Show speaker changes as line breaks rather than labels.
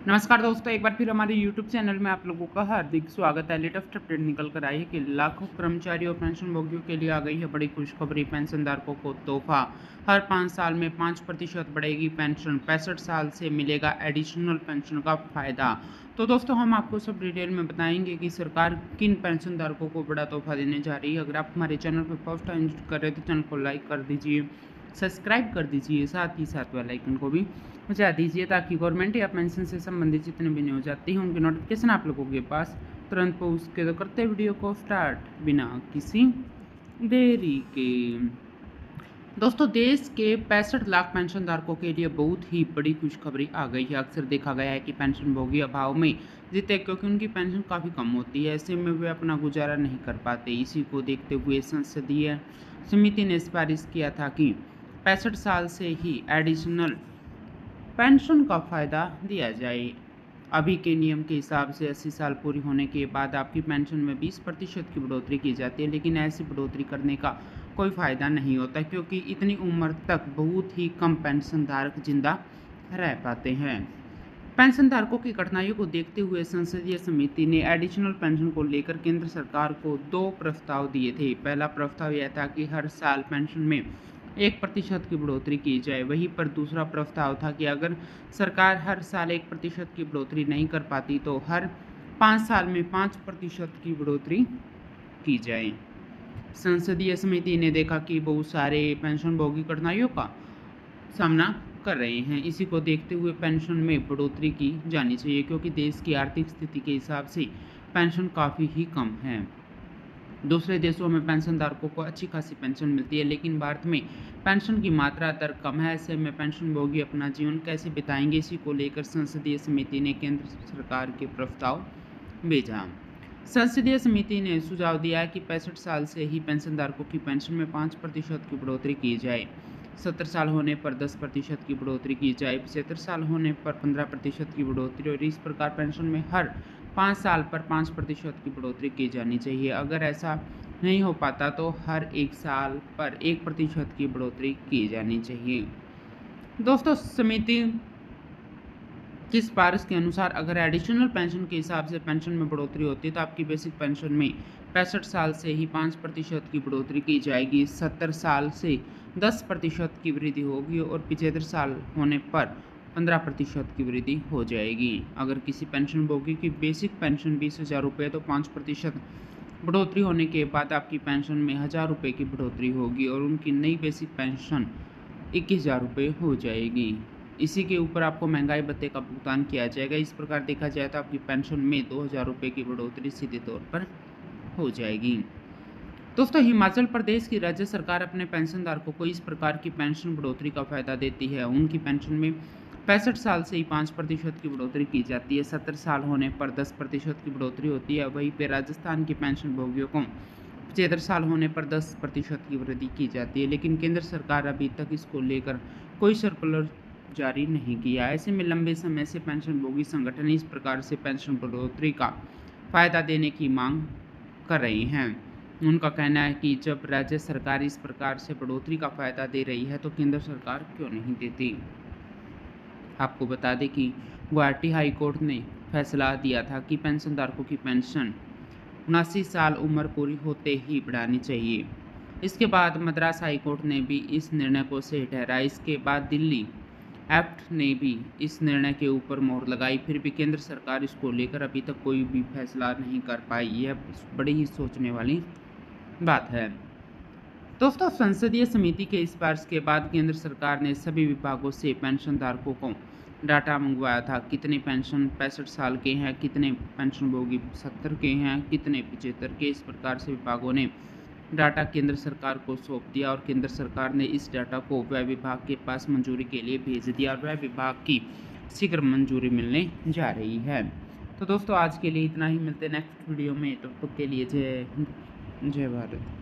नमस्कार दोस्तों, एक बार फिर हमारे YouTube चैनल में आप लोगों का हार्दिक स्वागत है। लेटेस्ट अपडेट निकल कर आई है कि लाखों कर्मचारियों और पेंशनभोगियों के लिए आ गई है बड़ी खुशखबरी। पेंशनधारकों को तोहफा, हर 5 साल में 5% बढ़ेगी पेंशन, 65 साल से मिलेगा एडिशनल पेंशन का फायदा। तो दोस्तों, हम आपको सब डिटेल में बताएंगे कि सरकार किन पेंशनधारकों को बड़ा तोहफा देने जा रही है। अगर आप हमारे चैनल पर फर्स्ट टाइम कर रहे हैं तो चैनल को लाइक कर दीजिए, सब्सक्राइब कर दीजिए, साथ ही साथ बेल आइकन को भी बजा दीजिए ताकि गवर्नमेंट या पेंशन से संबंधित जितने भी न्यूज आती हैं उनकी नोटिफिकेशन आप लोगों के पास तुरंत पहुँच के। तो करते वीडियो को स्टार्ट बिना किसी देरी के। दोस्तों, देश के 65 लाख पेंशन धारकों के लिए बहुत ही बड़ी खुशखबरी आ गई है। अक्सर देखा गया है कि पेंशनभोगी अभाव में जीते क्योंकि उनकी पेंशन काफ़ी कम होती है। ऐसे में वे अपना गुजारा नहीं कर पाते। इसी को देखते हुए संसदीय समिति ने सिफारिश किया था कि 65 साल से ही एडिशनल पेंशन का फ़ायदा दिया जाए। अभी के नियम के हिसाब से 80 साल पूरी होने के बाद आपकी पेंशन में 20% की बढ़ोतरी की जाती है, लेकिन ऐसी बढ़ोतरी करने का कोई फ़ायदा नहीं होता क्योंकि इतनी उम्र तक बहुत ही कम पेंशन धारक जिंदा रह पाते हैं। पेंशन धारकों की कठिनाइयों को देखते हुए संसदीय समिति ने एडिशनल पेंशन को लेकर केंद्र सरकार को 2 प्रस्ताव दिए थे। पहला प्रस्ताव यह था कि हर साल पेंशन में 1% की बढ़ोतरी की जाए। वहीं पर दूसरा प्रस्ताव था कि अगर सरकार हर साल 1% की बढ़ोतरी नहीं कर पाती तो हर 5 साल में 5% की बढ़ोतरी की जाए। संसदीय समिति ने देखा कि बहुत सारे पेंशनभोगी कठिनाइयों का सामना कर रहे हैं। इसी को देखते हुए पेंशन में बढ़ोतरी की जानी चाहिए क्योंकि देश की आर्थिक स्थिति के हिसाब से पेंशन काफ़ी ही कम है। दूसरे देशों में पेंशनधारकों को अच्छी खासी पेंशन मिलती है, लेकिन भारत में पेंशन की मात्रा दर कम है। ऐसे में पेंशनभोगी अपना जीवन कैसे बिताएंगे, इसी को लेकर संसदीय समिति ने केंद्र सरकार के प्रस्ताव भेजा। संसदीय समिति ने सुझाव दिया कि 65 साल से ही पेंशनधारकों की पेंशन में 5% की बढ़ोतरी की जाए, 70 साल होने पर 10% की बढ़ोतरी की जाए, 75 साल होने पर 15% की बढ़ोतरी और इस प्रकार पेंशन में हर 5 साल पर 5% की बढ़ोतरी की जानी चाहिए। अगर ऐसा नहीं हो पाता तो हर 1 साल पर 1% की बढ़ोतरी की जानी चाहिए। दोस्तों, समिति की सिफारिश के अनुसार अगर एडिशनल पेंशन के हिसाब से पेंशन में बढ़ोतरी होती है तो आपकी बेसिक पेंशन में 65 साल से ही 5% की बढ़ोतरी की जाएगी, 70 साल से 10% की वृद्धि होगी और 75 साल होने पर 15% की वृद्धि हो जाएगी। अगर किसी पेंशनभोगी की बेसिक पेंशन 20,000 रुपये तो 5% बढ़ोतरी होने के बाद आपकी पेंशन में 1,000 रुपये की बढ़ोतरी होगी और उनकी नई बेसिक पेंशन 21,000 रुपये हो जाएगी। इसी के ऊपर आपको महंगाई भत्ते का भुगतान किया जाएगा। इस प्रकार देखा जाए तो आपकी पेंशन में 2,000 रुपये की बढ़ोतरी सीधे तौर पर हो जाएगी। दोस्तों, हिमाचल प्रदेश की राज्य सरकार अपने पेंशनधारकों को इस प्रकार की पेंशन बढ़ोतरी का फायदा देती है। उनकी पेंशन में 65 साल से ही 5% की बढ़ोतरी की जाती है, 70 साल होने पर 10% की बढ़ोतरी होती है। वहीं पर राजस्थान के पेंशनभोगियों को 75 साल होने पर 10% की वृद्धि की जाती है, लेकिन केंद्र सरकार अभी तक इसको लेकर कोई सर्कुलर जारी नहीं किया। ऐसे में लंबे समय से पेंशनभोगी संगठन इस प्रकार से पेंशन बढ़ोतरी का फायदा देने की मांग कर रहे हैं। उनका कहना है कि जब राज्य सरकार इस प्रकार से बढ़ोतरी का फायदा दे रही है तो केंद्र सरकार क्यों नहीं देती। आपको बता दें कि गुवाहाटी हाई कोर्ट ने फैसला दिया था कि पेंशनधारकों की पेंशन 79 साल उम्र पूरी होते ही बढ़ानी चाहिए। इसके बाद मद्रास हाई कोर्ट ने भी इस निर्णय को सही ठहराया। इसके बाद दिल्ली एप्ट ने भी इस निर्णय के ऊपर मोहर लगाई। फिर भी केंद्र सरकार इसको लेकर अभी तक कोई भी फैसला नहीं कर पाई। यह बड़ी ही सोचने वाली बात है। दोस्तों, संसदीय समिति के इस सिफारिश के बाद केंद्र सरकार ने सभी विभागों से पेंशनधारकों को डाटा मंगवाया था। कितने पेंशन 65 साल के हैं, कितने पेंशनभोगी 70 के हैं, कितने 75 के। इस प्रकार से विभागों ने डाटा केंद्र सरकार को सौंप दिया और केंद्र सरकार ने इस डाटा को व्यय विभाग के पास मंजूरी के लिए भेज दिया और व्यय विभाग की शीघ्र मंजूरी मिलने जा रही है। तो दोस्तों, आज के लिए इतना ही। मिलते हैं नेक्स्ट वीडियो में। तब तक के लिए जय हिंद, जय भारत।